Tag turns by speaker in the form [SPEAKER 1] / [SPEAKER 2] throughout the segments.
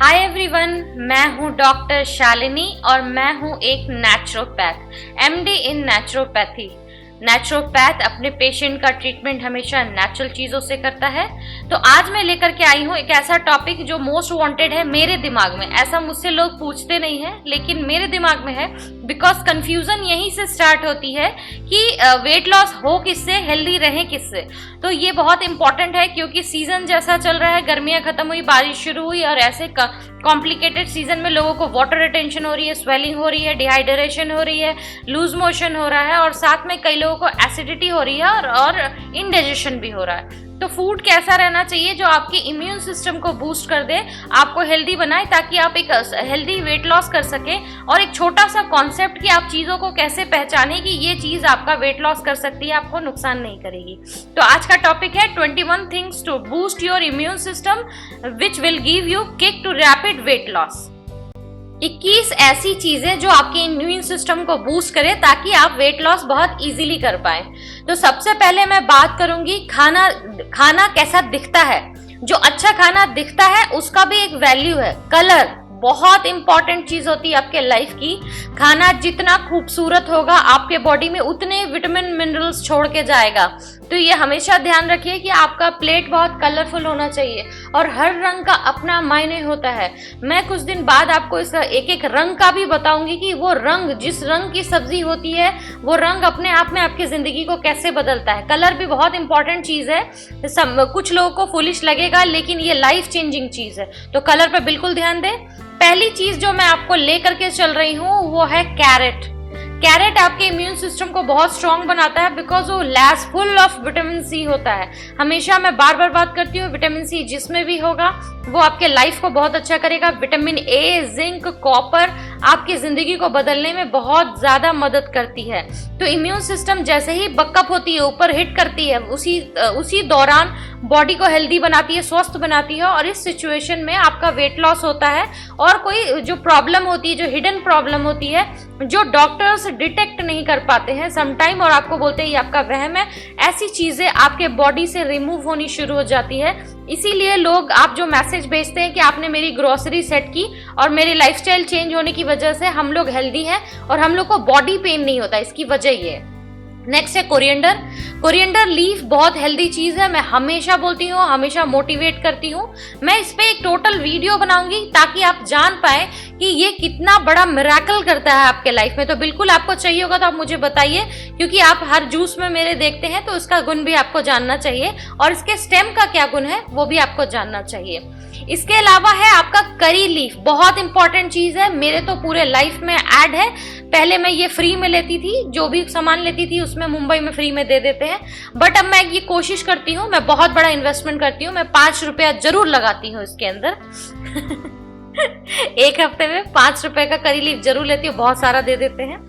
[SPEAKER 1] Hi everyone, मैं हूं doctor Shalini और मैं हूं एक नेचुरोपैथ, एमडी इन नेचुरोपैथी। नेचुरोपैथ अपने पेशेंट का ट्रीटमेंट हमेशा नेचुरल चीज़ों से करता है। तो आज मैं लेकर के आई हूं एक ऐसा टॉपिक जो मोस्ट वांटेड है मेरे दिमाग में। ऐसा मुझसे लोग पूछते नहीं है, लेकिन मेरे दिमाग में है, बिकॉज कंफ्यूजन यहीं से स्टार्ट होती है कि वेट लॉस हो किससे, हेल्दी रहें किससे। तो ये बहुत इंपॉर्टेंट है क्योंकि सीजन जैसा चल रहा है, गर्मियाँ खत्म हुई, बारिश शुरू हुई और ऐसे कॉम्प्लिकेटेड सीजन में लोगों को वाटर रिटेंशन हो रही है, स्वेलिंग हो रही है, डिहाइड्रेशन हो रही है, लूज मोशन हो रहा है और साथ में कई लोगों को एसिडिटी हो रही है और इनडाइजेशन भी हो रहा है। तो फूड कैसा रहना चाहिए जो आपके इम्यून सिस्टम को बूस्ट कर दे, आपको हेल्दी बनाए, ताकि आप एक हेल्दी वेट लॉस कर सकें। और एक छोटा सा कॉन्सेप्ट कि आप चीज़ों को कैसे पहचानें कि ये चीज़ आपका वेट लॉस कर सकती है, आपको नुकसान नहीं करेगी। तो आज का टॉपिक है 21 things to boost your immune system which will give you kick to rapid weight loss. 21 ऐसी चीजें जो आपके इम्यून सिस्टम को बूस्ट करे ताकि आप वेट लॉस बहुत इजीली कर पाए। तो सबसे पहले मैं बात करूंगी खाना कैसा दिखता है। जो अच्छा खाना दिखता है उसका भी एक वैल्यू है। कलर बहुत इंपॉर्टेंट चीज होती है आपके लाइफ की। खाना जितना खूबसूरत होगा आपके बॉडी में उतने विटामिन मिनरल्स छोड़ के जाएगा। तो ये हमेशा ध्यान रखिए कि आपका प्लेट बहुत कलरफुल होना चाहिए और हर रंग का अपना मायने होता है। मैं कुछ दिन बाद आपको इसका एक एक रंग का भी बताऊंगी कि वो रंग, जिस रंग की सब्जी होती है, वो रंग अपने आप में आपकी जिंदगी को कैसे बदलता है। कलर भी बहुत इंपॉर्टेंट चीज है। कुछ लोगों को फुलिश लगेगा, लेकिन ये लाइफ चेंजिंग चीज है। तो कलर पे बिल्कुल ध्यान दें। पहली चीज जो मैं आपको लेकर के चल रही हूँ वो है कैरेट। कैरेट आपके इम्यून सिस्टम को बहुत स्ट्रांग बनाता है बिकॉज वो lace full of vitamin C होता है। हमेशा मैं बार बार बात करती हूँ, विटामिन सी जिसमें भी होगा वो आपके लाइफ को बहुत अच्छा करेगा। विटामिन ए, जिंक, कॉपर आपकी जिंदगी को बदलने में बहुत ज्यादा मदद करती है। तो इम्यून सिस्टम जैसे ही बकअप होती है, ऊपर हिट करती है, उसी दौरान बॉडी को हेल्दी बनाती है, स्वस्थ बनाती है। और इस सिचुएशन में आपका वेट लॉस होता है और कोई जो प्रॉब्लम होती है, जो हिडन प्रॉब्लम होती है, जो डॉक्टर्स डिटेक्ट नहीं कर पाते हैं समटाइम और आपको बोलते हैं ये आपका वहम है, ऐसी चीजें आपके बॉडी से रिमूव होनी शुरू हो जाती है। इसीलिए लोग, आप जो मैसेज भेजते हैं कि आपने मेरी ग्रोसरी सेट की और मेरी लाइफस्टाइल चेंज होने की वजह से हम लोग हेल्दी हैं और हम लोग को बॉडी पेन नहीं होता, इसकी वजह ये है। नेक्स्ट है कोरिएंडर। कोरिएंडर लीफ बहुत हेल्दी चीज है। मैं हमेशा बोलती हूँ, हमेशा मोटिवेट करती हूँ। मैं इस पे एक टोटल वीडियो बनाऊंगी ताकि आप जान पाए कि ये कितना बड़ा मिरेकल करता है आपके लाइफ में। तो बिल्कुल आपको चाहिए होगा तो आप मुझे बताइए, क्योंकि आप हर जूस में मेरे देखते हैं तो इसका गुण भी आपको जानना चाहिए और इसके स्टेम का क्या गुण है वो भी आपको जानना चाहिए। इसके अलावा है आपका करी लीफ, बहुत इंपॉर्टेंट चीज है। मेरे तो पूरे लाइफ में ऐड है। पहले मैं ये फ्री में लेती थी, जो भी सामान लेती थी उसमें मुंबई में फ्री में दे देते हैं, बट अब मैं ये कोशिश करती हूँ, मैं बहुत बड़ा इन्वेस्टमेंट करती हूँ, मैं 5 रुपया जरूर लगाती हूँ इसके अंदर। एक हफ्ते में 5 रुपए का करी लीफ जरूर लेती हूँ, बहुत सारा दे देते हैं।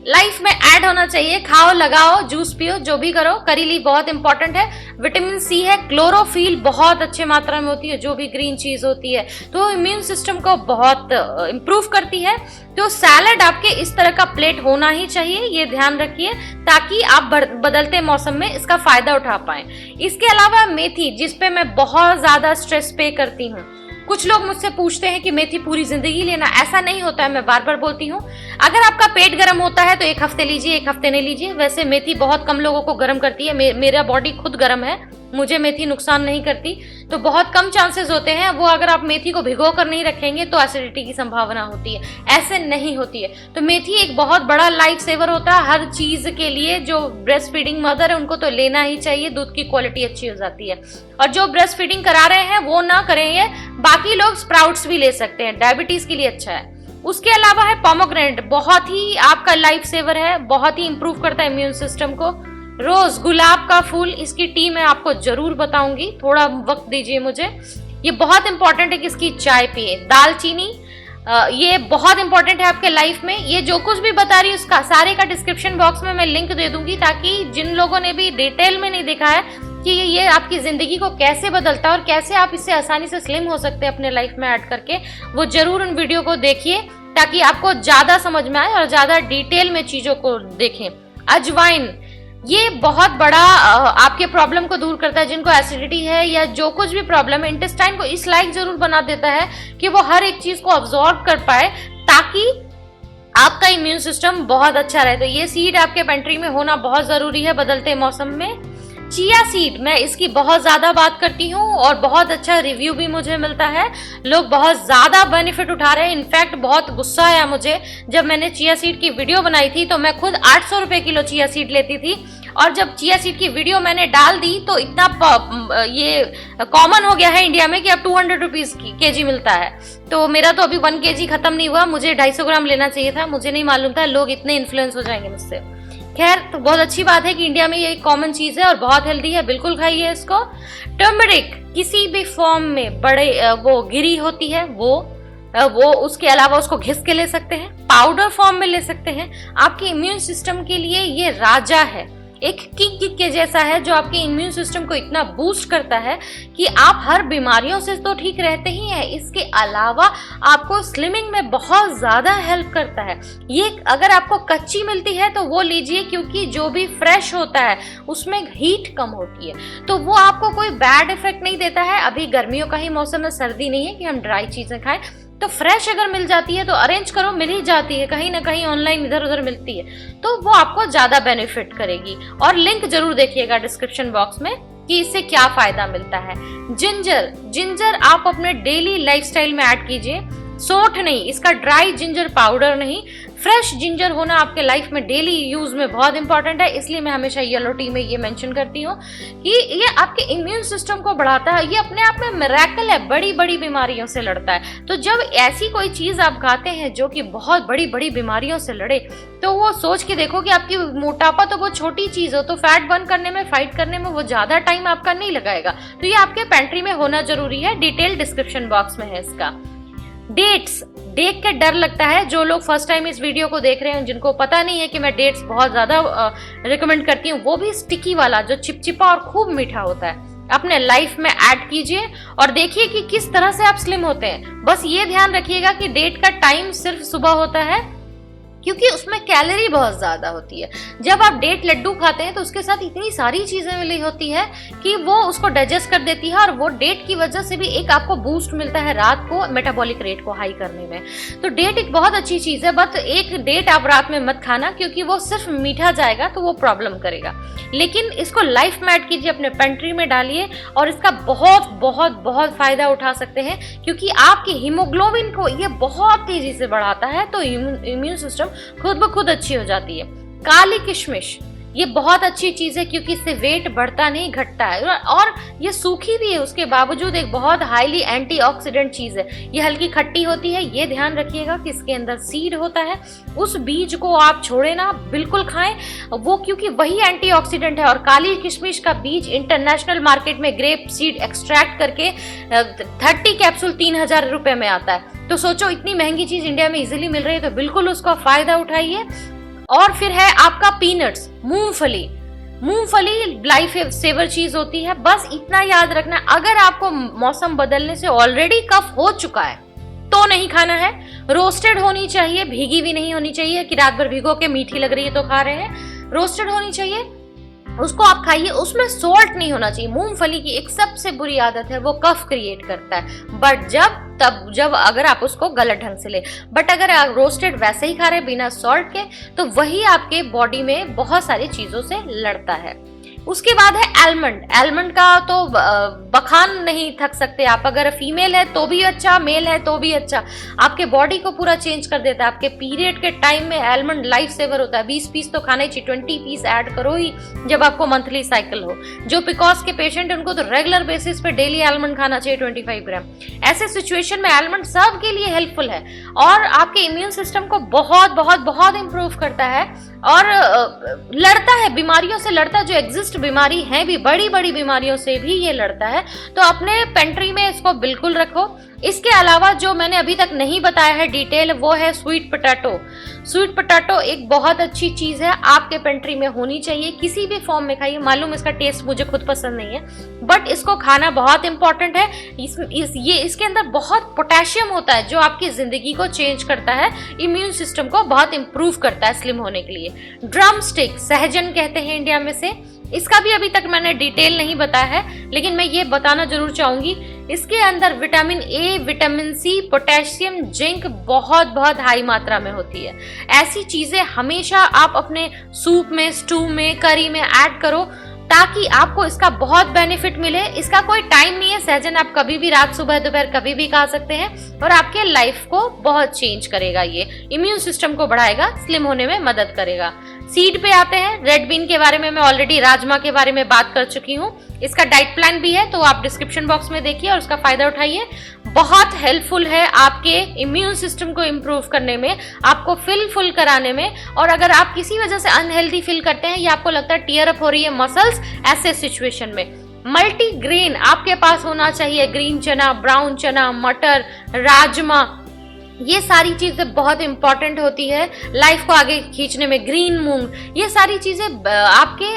[SPEAKER 1] लाइफ में ऐड होना चाहिए। खाओ, लगाओ, जूस पियो, जो भी करो, करी लीफ बहुत इंपॉर्टेंट है। विटामिन सी है, क्लोरोफिल बहुत अच्छे मात्रा में होती है, जो भी ग्रीन चीज होती है, तो इम्यून सिस्टम को बहुत इंप्रूव करती है। तो सैलड आपके इस तरह का प्लेट होना ही चाहिए, ये ध्यान रखिए, ताकि आप बदलते मौसम में इसका फायदा उठा पाए। इसके अलावा मेथी, जिसपे मैं बहुत ज्यादा स्ट्रेस पे करती हूँ। कुछ लोग मुझसे पूछते हैं कि मेथी पूरी जिंदगी लेना, ऐसा नहीं होता है। मैं बार बार बोलती हूँ, अगर आपका पेट गर्म होता है तो एक हफ्ते लीजिए, एक हफ्ते नहीं लीजिए। वैसे मेथी बहुत कम लोगों को गर्म करती है। मेरा बॉडी खुद गर्म है, मुझे मेथी नुकसान नहीं करती। तो बहुत कम चांसेस होते हैं वो, अगर आप मेथी को भिगो कर नहीं रखेंगे तो एसिडिटी की संभावना होती है, ऐसे नहीं होती है। तो मेथी एक बहुत बड़ा लाइफ सेवर होता है हर चीज के लिए। जो ब्रेस्ट फीडिंग मदर है उनको तो लेना ही चाहिए, दूध की क्वालिटी अच्छी हो जाती है। और जो ब्रेस्ट फीडिंग करा रहे हैं वो ना करें ये, बाकी लोग स्प्राउट्स भी ले सकते हैं, डायबिटीज के लिए अच्छा है। उसके अलावा है पोमोग्रेनेट, बहुत ही आपका लाइफ सेवर है, बहुत ही इंप्रूव करता है इम्यून सिस्टम को। रोज, गुलाब का फूल, इसकी टी मैं आपको जरूर बताऊंगी, थोड़ा वक्त दीजिए मुझे। ये बहुत इंपॉर्टेंट है कि इसकी चाय पिए। दालचीनी, ये बहुत इंपॉर्टेंट है आपके लाइफ में। ये जो कुछ भी बता रही हूँ उसका सारे का डिस्क्रिप्शन बॉक्स में मैं लिंक दे दूंगी, ताकि जिन लोगों ने भी डिटेल में नहीं देखा है कि ये आपकी जिंदगी को कैसे बदलता है और कैसे आप इससे आसानी से स्लिम हो सकते हैं अपने लाइफ में ऐड करके, वो जरूर उन वीडियो को देखिए ताकि आपको ज्यादा समझ में आए और ज्यादा डिटेल में चीजों को देखें। अजवाइन, ये बहुत बड़ा आपके प्रॉब्लम को दूर करता है। जिनको एसिडिटी है या जो कुछ भी प्रॉब्लम है, इंटेस्टाइन को इस लायक जरूर बना देता है कि वो हर एक चीज को अब्सॉर्ब कर पाए, ताकि आपका इम्यून सिस्टम बहुत अच्छा रहे। तो ये सीड आपके पेंट्री में होना बहुत जरूरी है बदलते मौसम में। चिया सीड, मैं इसकी बहुत ज़्यादा बात करती हूँ और बहुत अच्छा रिव्यू भी मुझे मिलता है, लोग बहुत ज़्यादा बेनिफिट उठा रहे हैं। इनफैक्ट बहुत गुस्सा आया मुझे जब मैंने चिया सीड की वीडियो बनाई थी, तो मैं खुद 800 रुपये किलो चिया सीड लेती थी, और जब चिया सीड की वीडियो मैंने डाल दी तो इतना ये कॉमन हो गया है इंडिया में कि अब 200 रुपीज़ केजी मिलता है। तो मेरा तो अभी 1 केजी खत्म नहीं हुआ, मुझे 250 ग्राम लेना चाहिए था, मुझे नहीं मालूम था लोग इतने इन्फ्लुएंस हो जाएंगे मुझसे। खैर, तो बहुत अच्छी बात है कि इंडिया में ये एक कॉमन चीज है और बहुत हेल्दी है, बिल्कुल खाइए इसको। टर्मरिक किसी भी फॉर्म में बड़े वो गिरी होती है, वो उसके अलावा उसको घिस के ले सकते हैं, पाउडर फॉर्म में ले सकते हैं। आपके इम्यून सिस्टम के लिए ये राजा है, एक किक के जैसा है जो आपके इम्यून सिस्टम को इतना बूस्ट करता है कि आप हर बीमारियों से तो ठीक रहते ही हैं, इसके अलावा आपको स्लिमिंग में बहुत ज़्यादा हेल्प करता है। ये अगर आपको कच्ची मिलती है तो वो लीजिए, क्योंकि जो भी फ्रेश होता है उसमें हीट कम होती है, तो वो आपको कोई बैड इफेक्ट नहीं देता है। अभी गर्मियों का ही मौसम है, सर्दी नहीं है कि हम ड्राई चीज़ें खाएं, तो फ्रेश अगर मिल जाती है तो अरेंज करो, मिल ही जाती है, कहीं ना कहीं ऑनलाइन इधर उधर मिलती है, तो वो आपको ज़्यादा बेनिफिट करेगी। और लिंक जरूर देखिएगा डिस्क्रिप्शन बॉक्स में कि इससे क्या फ़ायदा मिलता है। जिंजर आप अपने डेली लाइफस्टाइल में ऐड कीजिए, सोंठ नहीं, इसका ड्राई जिंजर पाउडर नहीं, फ्रेश जिंजर होना आपके लाइफ में डेली यूज में बहुत इंपॉर्टेंट है। इसलिए मैं हमेशा येलो टी में ये मेंशन करती हूँ कि ये आपके इम्यून सिस्टम को बढ़ाता है, ये अपने आप में मिरेकल है, बड़ी बड़ी बीमारियों से लड़ता है। तो जब ऐसी कोई चीज आप खाते हैं जो कि बहुत बड़ी बड़ी बीमारियों से लड़े, तो वो सोच के देखो कि आपकी मोटापा तो वो छोटी चीज हो, तो फैट बर्न करने में, फाइट करने में वो ज्यादा टाइम आपका नहीं लगाएगा। तो ये आपके पेंट्री में होना जरूरी है, डिटेल डिस्क्रिप्शन बॉक्स में है इसका। डेट्स देख के डर लगता है, जो लोग फर्स्ट टाइम इस वीडियो को देख रहे हैं, जिनको पता नहीं है कि मैं डेट्स बहुत ज़्यादा रिकमेंड करती हूँ, वो भी स्टिकी वाला जो चिपचिपा और खूब मीठा होता है, अपने लाइफ में ऐड कीजिए और देखिए कि किस तरह से आप स्लिम होते हैं। बस ये ध्यान रखिएगा कि डेट का टाइम सिर्फ सुबह होता है, क्योंकि उसमें कैलोरी बहुत ज़्यादा होती है। जब आप डेट लड्डू खाते हैं तो उसके साथ इतनी सारी चीज़ें मिली होती है कि वो उसको डाइजेस्ट कर देती है, और वो डेट की वजह से भी एक आपको बूस्ट मिलता है रात को मेटाबॉलिक रेट को हाई करने में। तो डेट एक बहुत अच्छी चीज़ है, बट एक डेट आप रात में मत खाना, क्योंकि वो सिर्फ मीठा जाएगा तो वो प्रॉब्लम करेगा। लेकिन इसको लाइफ में ऐड कीजिए, अपने पेंट्री में डालिए और इसका बहुत बहुत बहुत फ़ायदा उठा सकते हैं, क्योंकि आपकी हीमोग्लोबिन को ये बहुत तेज़ी से बढ़ाता है, तो इम्यून सिस्टम खुद ब खुद अच्छी हो जाती है। काली किशमिश ये बहुत अच्छी चीज़ है, क्योंकि इससे वेट बढ़ता नहीं, घटता है, और ये सूखी भी है, उसके बावजूद एक बहुत हाईली एंटीऑक्सीडेंट चीज़ है। ये हल्की खट्टी होती है, ये ध्यान रखिएगा कि इसके अंदर सीड होता है, उस बीज को आप छोड़े ना, बिल्कुल खाएं वो, क्योंकि वही एंटीऑक्सीडेंट है। और काली किशमिश का बीज इंटरनेशनल मार्केट में ग्रेप सीड एक्सट्रैक्ट करके 30 कैप्सूल 3000 रुपये में आता है। तो सोचो, इतनी महंगी चीज़ इंडिया में इजीली मिल रही है, तो बिल्कुल उसका फ़ायदा उठाइए। और फिर है आपका पीनट्स, मूंगफली लाइफ सेवर चीज होती है। बस इतना याद रखना, अगर आपको मौसम बदलने से ऑलरेडी कफ हो चुका है तो नहीं खाना है। रोस्टेड होनी चाहिए, भीगी भी नहीं होनी चाहिए कि रात भर भिगो के मीठी लग रही है तो खा रहे हैं। रोस्टेड होनी चाहिए, उसको आप खाइए, उसमें सॉल्ट नहीं होना चाहिए। मूंगफली की एक सबसे बुरी आदत है, वो कफ क्रिएट करता है, बट जब अगर आप उसको गलत ढंग से ले। बट अगर आप रोस्टेड वैसे ही खा रहे हैं बिना सॉल्ट के, तो वही आपके बॉडी में बहुत सारी चीज़ों से लड़ता है। उसके बाद है एलमंड का तो बखान नहीं थक सकते आप। अगर फीमेल है तो भी अच्छा, मेल है तो भी अच्छा, आपके बॉडी को पूरा चेंज कर देता है। आपके पीरियड के टाइम में एलमंड लाइफ सेवर होता है। 20 पीस तो खाना ही चाहिए, 20 पीस ऐड करो ही जब आपको मंथली साइकिल हो। जो पिकॉस के पेशेंट, उनको तो रेगुलर बेसिस पे डेली एलमंड खाना चाहिए 25 ग्राम। ऐसे सिचुएशन में एलमंड सबके लिए हेल्पफुल है और आपके इम्यून सिस्टम को बहुत बहुत बहुत इंप्रूव करता है और लड़ता है, बीमारियों से लड़ता है। जो एग्जिस्ट अगेंस्ट बीमारी है भी, बड़ी बड़ी बीमारियों से भी ये लड़ता है। तो अपने पेंट्री में इसको बिल्कुल रखो। इसके अलावा जो मैंने अभी तक नहीं बताया है डिटेल, वो है स्वीट पोटैटो। स्वीट पोटैटो एक बहुत अच्छी चीज है, आपके पेंट्री में होनी चाहिए, किसी भी फॉर्म में खाइए। मालूम इसका टेस्ट मुझे खुद पसंद नहीं है, बट इसको खाना बहुत इंपॉर्टेंट है। इसके अंदर बहुत पोटेशियम होता है जो आपकी जिंदगी को चेंज करता है, इम्यून सिस्टम को बहुत इंप्रूव करता है स्लिम होने के लिए। ड्रम स्टिक, सहजन कहते हैं इंडिया में से, इसका भी अभी तक मैंने डिटेल नहीं बताया है, लेकिन मैं ये बताना जरूर चाहूंगी, इसके अंदर vitamin A, vitamin C, potassium, zinc बहुत बहुत हाई मात्रा में होती है। ऐसी चीजें हमेशा आप अपने सूप में, स्टू में, करी में ऐड करो ताकि आपको इसका बहुत बेनिफिट मिले। इसका कोई टाइम नहीं है, सहजन आप कभी भी, रात, सुबह, दोपहर, कभी भी खा सकते हैं और आपके लाइफ को बहुत चेंज करेगा। ये इम्यून सिस्टम को बढ़ाएगा, स्लिम होने में मदद करेगा। सीड पे आते हैं, रेड बीन के बारे में मैं ऑलरेडी, राजमा के बारे में बात कर चुकी हूँ। इसका डाइट प्लान भी है, तो आप डिस्क्रिप्शन बॉक्स में देखिए और उसका फायदा उठाइए। बहुत हेल्पफुल है आपके इम्यून सिस्टम को इम्प्रूव करने में, आपको फुल कराने में। और अगर आप किसी वजह से अनहेल्दी फील करते हैं या आपको लगता है टीयर अप हो रही है मसल्स, ऐसे सिचुएशन में मल्टीग्रेन आपके पास होना चाहिए। ग्रीन चना, ब्राउन चना, मटर, राजमा, ये सारी चीजें बहुत इंपॉर्टेंट होती है लाइफ को आगे खींचने में। ग्रीन मूंग, ये सारी चीजें आपके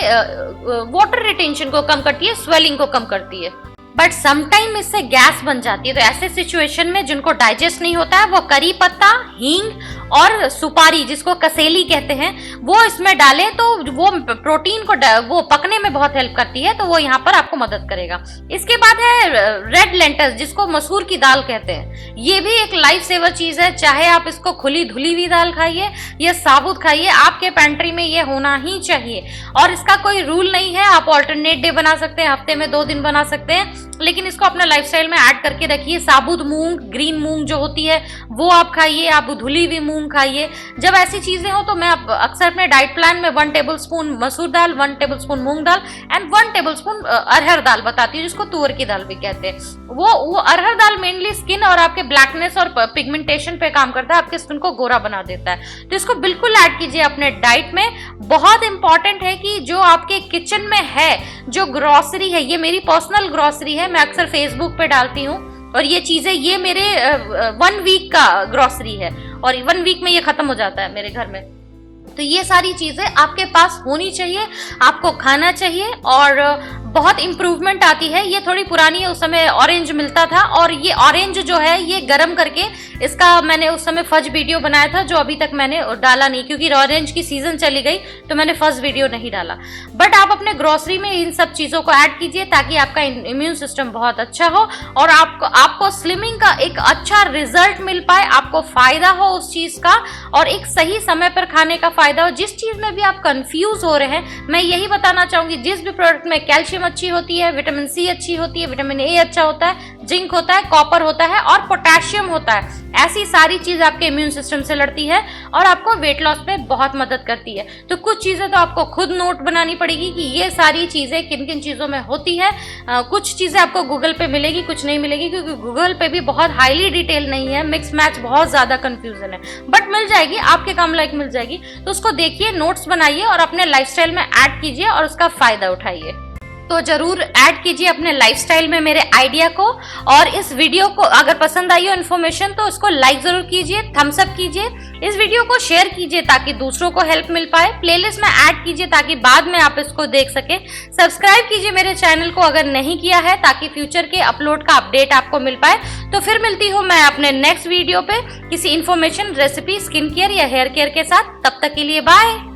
[SPEAKER 1] वाटर रिटेंशन को कम करती है, स्वेलिंग को कम करती है। बट समटाइम इससे गैस बन जाती है, तो ऐसे सिचुएशन में जिनको डाइजेस्ट नहीं होता है, वो करी पत्ता, हींग और सुपारी, जिसको कसेली कहते हैं, वो इसमें डालें तो वो प्रोटीन को वो पकने में बहुत हेल्प करती है, तो वो यहाँ पर आपको मदद करेगा। इसके बाद है रेड लेंटल्स, जिसको मसूर की दाल कहते हैं। ये भी एक लाइफ सेवर चीज है, चाहे आप इसको खुली धुली हुई दाल खाइए या साबुत खाइए, आपके पेंट्री में ये होना ही चाहिए। और इसका कोई रूल नहीं है, आप ऑल्टरनेट डे बना सकते हैं, हफ्ते में 2 दिन बना सकते हैं, लेकिन इसको अपने लाइफस्टाइल में ऐड करके रखिए। साबुत मूंग, ग्रीन मूंग जो होती है वो आप खाइए, आप धुली हुई मूंग खाइए। जब ऐसी चीजें हो तो मैं अक्सर अपने डाइट प्लान में 1 टेबलस्पून मसूर दाल, 1 टेबलस्पून मूंग दाल एंड 1 टेबलस्पून अरहर दाल बताती हूँ, जिसको तुअर की दाल भी कहते हैं। वो अरहर दाल मेनली स्किन और आपके ब्लैकनेस और पिगमेंटेशन पे काम करता है, आपके स्किन को गोरा बना देता है, तो इसको बिल्कुल ऐड कीजिए अपने डाइट में। बहुत इंपॉर्टेंट है कि जो आपके किचन में है, जो ग्रोसरी है, ये मेरी पर्सनल ग्रोसरी है, मैं अक्सर फेसबुक पे डालती हूँ, और ये चीजें, ये मेरे 1 वीक का ग्रोसरी है और 1 वीक में ये खत्म हो जाता है मेरे घर में। तो ये सारी चीजें आपके पास होनी चाहिए, आपको खाना चाहिए और बहुत इंप्रूवमेंट आती है। ये थोड़ी पुरानी है, उस समय ऑरेंज मिलता था, और ये ऑरेंज जो है ये गरम करके, इसका मैंने उस समय फर्स्ट वीडियो बनाया था जो अभी तक मैंने डाला नहीं, क्योंकि ऑरेंज की सीजन चली गई तो मैंने फर्स्ट वीडियो नहीं डाला। बट आप अपने ग्रोसरी में इन सब चीजों को ऐड कीजिए ताकि आपका इम्यून सिस्टम बहुत अच्छा हो और आपको स्लिमिंग का एक अच्छा रिजल्ट मिल पाए, आपको फायदा हो उस चीज का और एक सही समय पर खाने का फायदा हो। जिस चीज में भी आप कंफ्यूज हो रहे हैं, मैं यही बताना चाहूंगी, जिस भी प्रोडक्ट में कैल्शियम अच्छी होती है, विटामिन सी अच्छी होती है, विटामिन ए अच्छा होता है, जिंक होता है, कॉपर होता है और पोटेशियम होता है, ऐसी सारी चीज आपके इम्यून सिस्टम से लड़ती है और आपको वेट लॉस में बहुत मदद करती है। तो कुछ चीजें तो आपको खुद नोट बनानी पड़ेगी कि ये सारी चीजें किन किन चीजों में होती है। कुछ चीजें आपको गूगल पे मिलेगी, कुछ नहीं मिलेगी, क्योंकि गूगल पे भी बहुत हाईली डिटेल नहीं है, मिक्स मैच बहुत ज्यादा कंफ्यूजन है, बट मिल जाएगी, आपके काम लायक मिल जाएगी। तो उसको देखिए, नोट्स बनाइए और अपने लाइफस्टाइल में ऐड कीजिए और उसका फायदा उठाइए। तो जरूर ऐड कीजिए अपने लाइफस्टाइल में मेरे आइडिया को, और इस वीडियो को अगर पसंद आई हो इन्फॉर्मेशन तो उसको लाइक जरूर कीजिए, थम्स अप कीजिए, इस वीडियो को शेयर कीजिए ताकि दूसरों को हेल्प मिल पाए, प्लेलिस्ट में ऐड कीजिए ताकि बाद में आप इसको देख सके, सब्सक्राइब कीजिए मेरे चैनल को अगर नहीं किया है ताकि फ्यूचर के अपलोड का अपडेट आपको मिल पाए। तो फिर मिलती हूँ मैं अपने नेक्स्ट वीडियो पे किसी इन्फॉर्मेशन, रेसिपी, स्किन केयर या हेयर केयर के साथ। तब तक के लिए बाय।